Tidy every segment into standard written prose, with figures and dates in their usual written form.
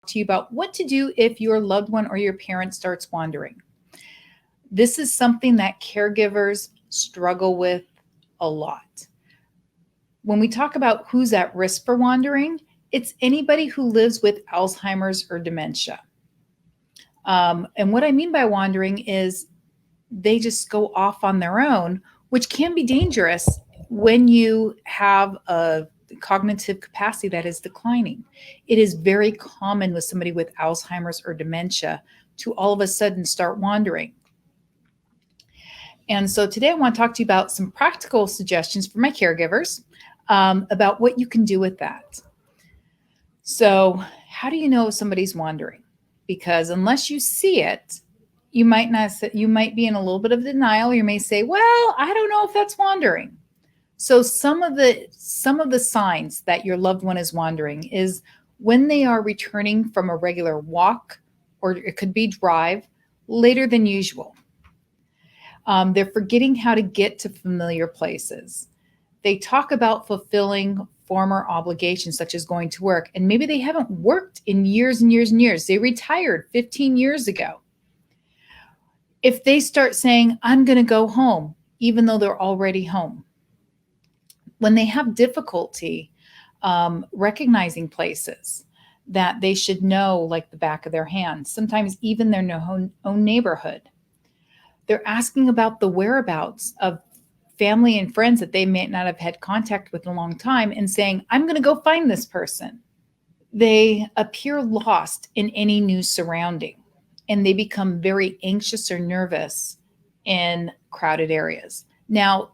to you about what to do if your loved one or your parent starts wandering. This is something that caregivers struggle with a lot. When we talk about who's at risk for wandering, it's anybody who lives with Alzheimer's or dementia. And what I mean by wandering is they just go off on their own, which can be dangerous when you have a cognitive capacity that is declining. It is very common with somebody with Alzheimer's or dementia to all of a sudden start wandering. And so today I want to talk to you about some practical suggestions for my caregivers about what you can do with that. So how do you know if somebody's wandering? Because unless you see it, you might be in a little bit of denial. You may say, well, I don't know if that's wandering. So some of the signs that your loved one is wandering is when they are returning from a regular walk, or it could be drive, later than usual. They're forgetting how to get to familiar places. They talk about fulfilling former obligations, such as going to work, and maybe they haven't worked in years and years and years. They retired 15 years ago. If they start saying, I'm going to go home, even though they're already home. When they have difficulty recognizing places that they should know like the back of their hand, sometimes even their own neighborhood. They're asking about the whereabouts of family and friends that they may not have had contact with in a long time and saying, I'm going to go find this person. They appear lost in any new surrounding, and they become very anxious or nervous in crowded areas. Now,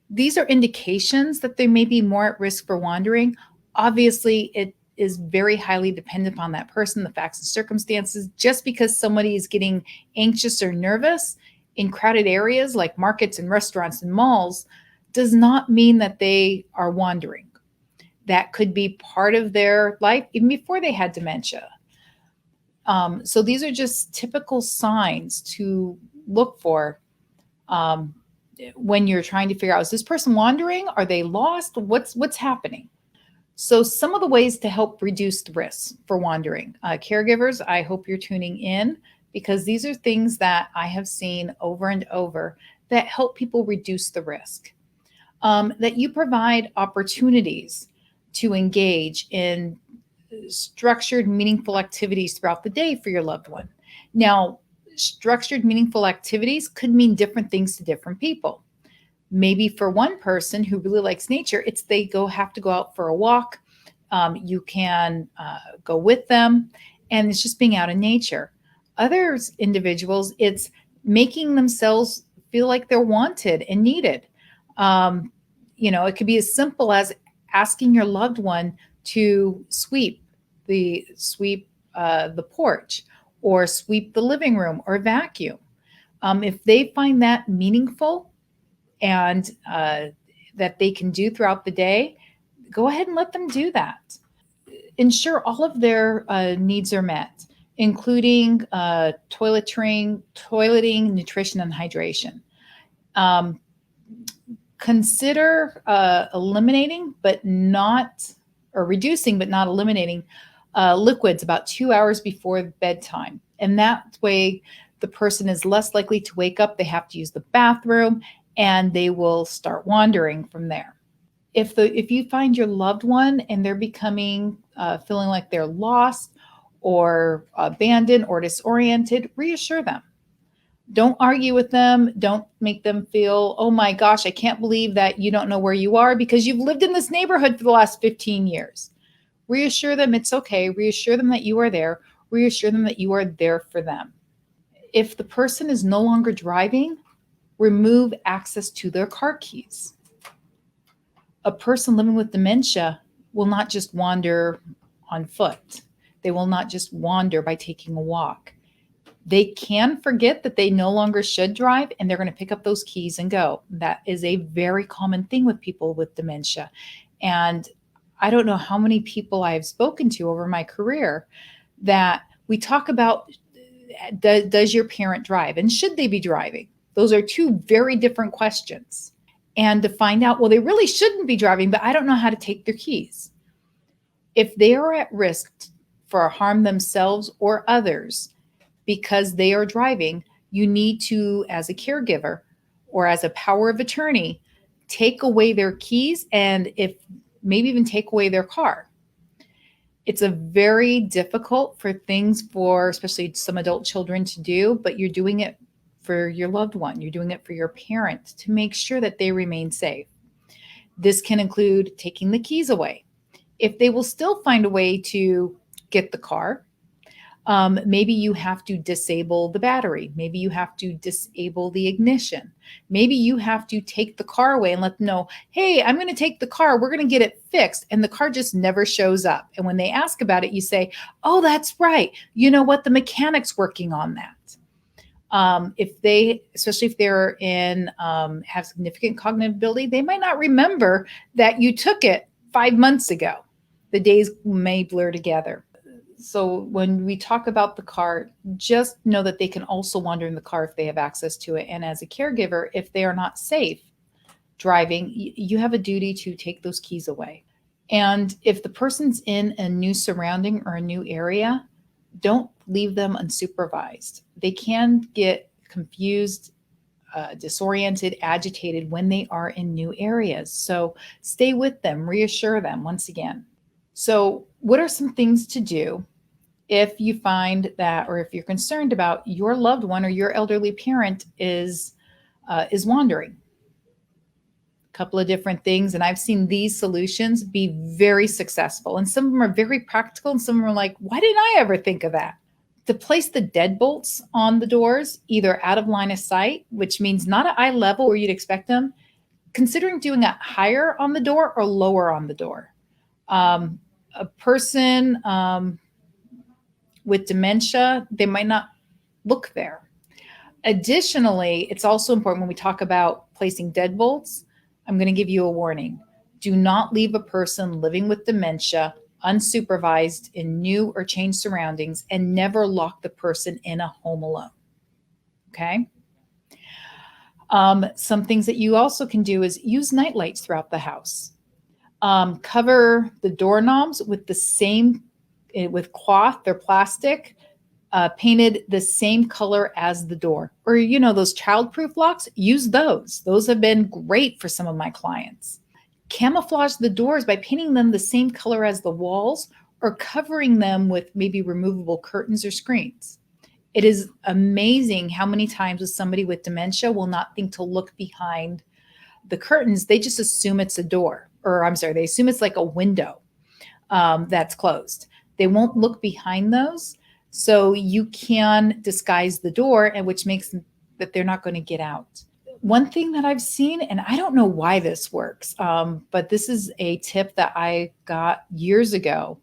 these are indications that they may be more at risk for wandering. Obviously, it is very highly dependent upon that person, the facts and circumstances. Just because somebody is getting anxious or nervous in crowded areas like markets and restaurants and malls does not mean that they are wandering. That could be part of their life even before they had dementia. So these are just typical signs to look for when you're trying to figure out, is this person wandering? Are they lost? What's happening? So some of the ways to help reduce the risk for wandering. Caregivers, I hope you're tuning in, because these are things that I have seen over and over that help people reduce the risk. That you provide opportunities to engage in structured, meaningful activities throughout the day for your loved one. Now, structured, meaningful activities could mean different things to different people. Maybe for one person who really likes nature, it's they have to go out for a walk. You can go with them, and it's just being out in nature. Other individuals, it's making themselves feel like they're wanted and needed. It could be as simple as asking your loved one to sweep the porch, or sweep the living room, or vacuum. If they find that meaningful and that they can do throughout the day, go ahead and let them do that. Ensure all of their needs are met, including toileting, nutrition, and hydration. Consider eliminating, reducing, but not eliminating liquids about 2 hours before bedtime. And that way the person is less likely to wake up. They have to use the bathroom, and they will start wandering from there. If you find your loved one and they're becoming feeling like they're lost or abandoned or disoriented, reassure them. Don't argue with them. Don't make them feel, oh my gosh, I can't believe that you don't know where you are because you've lived in this neighborhood for the last 15 years. Reassure them it's okay. Reassure them that you are there. Reassure them that you are there for them. If the person is no longer driving, remove access to their car keys. A person living with dementia will not just wander on foot. They will not just wander by taking a walk. They can forget that they no longer should drive, and they're going to pick up those keys and go. That is a very common thing with people with dementia. And I don't know how many people I have spoken to over my career that we talk about, does your parent drive and should they be driving? Those are two very different questions. And to find out, well, they really shouldn't be driving, but I don't know how to take their keys. If they are at risk for harm themselves or others because they are driving, you need to, as a caregiver or as a power of attorney, take away their keys and if maybe even take away their car. It's a very difficult for things for especially some adult children to do, but you're doing it for your loved one. You're doing it for your parent to make sure that they remain safe. This can include taking the keys away. If they will still find a way to get the car, maybe you have to disable the battery. Maybe you have to disable the ignition. Maybe you have to take the car away and let them know, hey, I'm going to take the car. We're going to get it fixed. And the car just never shows up. And when they ask about it, you say, oh, that's right. You know what? The mechanic's working on that. If they, especially if they're in, have significant cognitive ability, they might not remember that you took it 5 months ago. The days may blur together. So when we talk about the car, just know that they can also wander in the car if they have access to it. And as a caregiver, if they are not safe driving, you have a duty to take those keys away. And if the person's in a new surrounding or a new area, don't leave them unsupervised. They can get confused, disoriented, agitated when they are in new areas. So stay with them, reassure them once again. So what are some things to do if you find that, or if you're concerned about your loved one or your elderly parent is wandering? A couple of different things. And I've seen these solutions be very successful. And some of them are very practical. And some of them are like, why didn't I ever think of that? To place the deadbolts on the doors, either out of line of sight, which means not at eye level where you'd expect them, considering doing it higher on the door or lower on the door. A person with dementia, they might not look there. Additionally, it's also important when we talk about placing deadbolts, I'm going to give you a warning. Do not leave a person living with dementia unsupervised in new or changed surroundings, and never lock the person in a home alone. Okay? Some things that you also can do is use night lights throughout the house. Cover the doorknobs with the same, with cloth or plastic, painted the same color as the door. Or, you know, those childproof locks, use those. Those have been great for some of my clients. Camouflage the doors by painting them the same color as the walls or covering them with maybe removable curtains or screens. It is amazing how many times somebody with dementia will not think to look behind the curtains. They just assume it's a door. Or I'm sorry, they assume it's like a window that's closed. They won't look behind those. So you can disguise the door, and which makes that they're not going to get out. One thing that I've seen, and I don't know why this works, but this is a tip that I got years ago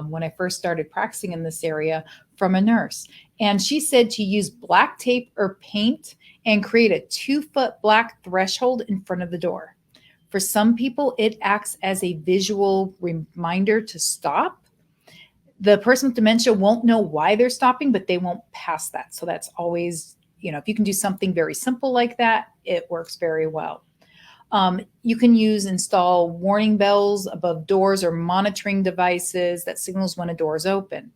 when I first started practicing in this area from a nurse. And she said to use black tape or paint and create a 2-foot black threshold in front of the door. For some people, it acts as a visual reminder to stop. The person with dementia won't know why they're stopping, but they won't pass that. So that's always, you know, if you can do something very simple like that, it works very well. You can install warning bells above doors or monitoring devices that signals when a door is open.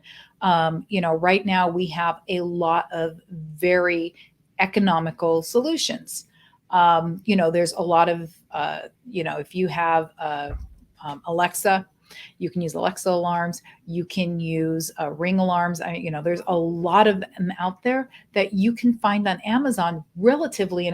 You know, right now we have a lot of very economical solutions. You know, there's a lot of, you know, if you have Alexa, you can use Alexa alarms. You can use Ring alarms. You know, there's a lot of them out there that you can find on Amazon relatively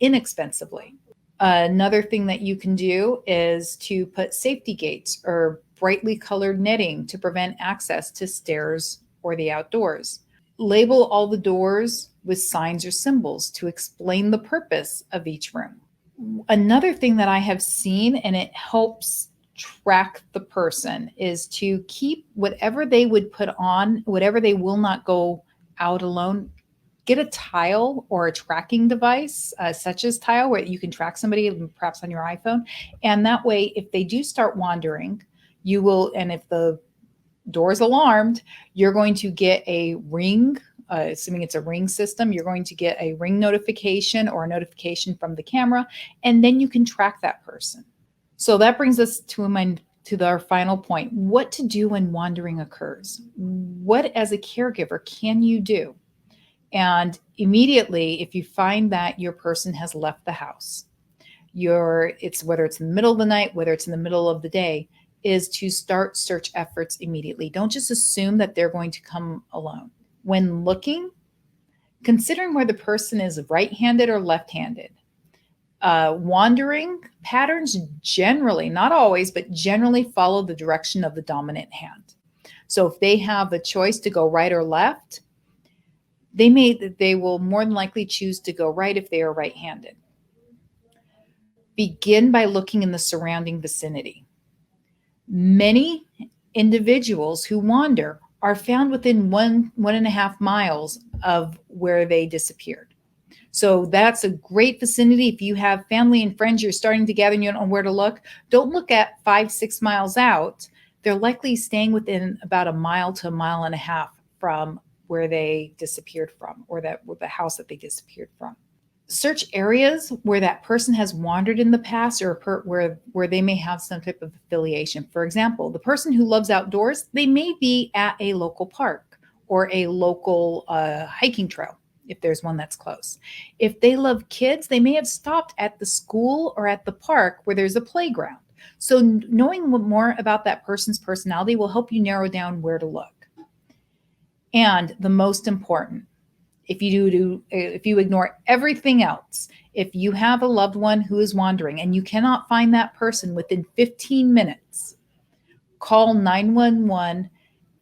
inexpensively. Another thing that you can do is to put safety gates or brightly colored netting to prevent access to stairs or the outdoors. Label all the doors with signs or symbols to explain the purpose of each room. Another thing that I have seen, and it helps track the person, is to keep whatever they would put on, whatever they will not go out alone. Get a tile or a tracking device, such as Tile, where you can track somebody perhaps on your iPhone. And that way, if they do start wandering, you will, and if the door is alarmed, you're going to get a ring, assuming it's a ring system, you're going to get a ring notification or a notification from the camera, and then you can track that person. So that brings us to to our final point, what to do when wandering occurs. What, as a caregiver, can you do? And immediately, if you find that your person has left the house, it's whether it's in the middle of the night, whether it's in the middle of the day, is to start search efforts immediately. Don't just assume that they're going to come alone. When looking, considering where the person is right-handed or left-handed. Wandering patterns generally, not always, but generally follow the direction of the dominant hand. So if they have a choice to go right or left, they will more than likely choose to go right if they are right-handed. Begin by looking in the surrounding vicinity. Many individuals who wander are found within 1.5 miles of where they disappeared. So that's a great vicinity. If you have family and friends, you're starting to gather and you don't know where to look, don't look at 5-6 miles out. They're likely staying within about 1 mile to 1.5 miles from where they disappeared from, or the house that they disappeared from. Search areas where that person has wandered in the past, or where they may have some type of affiliation. For example, the person who loves outdoors, they may be at a local park or a local hiking trail, if there's one that's close. If they love kids, they may have stopped at the school or at the park where there's a playground. So knowing more about that person's personality will help you narrow down where to look. And the most important, if you ignore everything else, if you have a loved one who is wandering and you cannot find that person within 15 minutes, call 911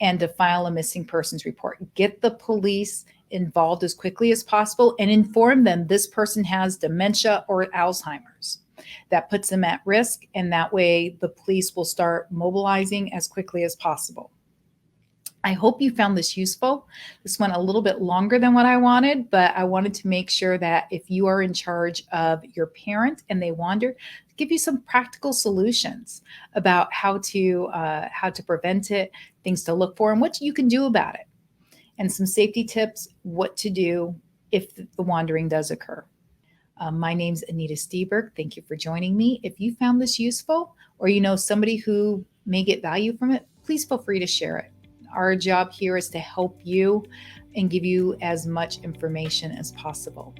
and to file a missing persons report. Get the police involved as quickly as possible and inform them this person has dementia or Alzheimer's. That puts them at risk, and that way the police will start mobilizing as quickly as possible. I hope you found this useful. This went a little bit longer than what I wanted, but I wanted to make sure that if you are in charge of your parent and they wander, give you some practical solutions about how to prevent it, things to look for, and what you can do about it, and some safety tips, what to do if the wandering does occur. My name's Anita Steburg. Thank you for joining me. If you found this useful, or you know somebody who may get value from it, please feel free to share it. Our job here is to help you and give you as much information as possible.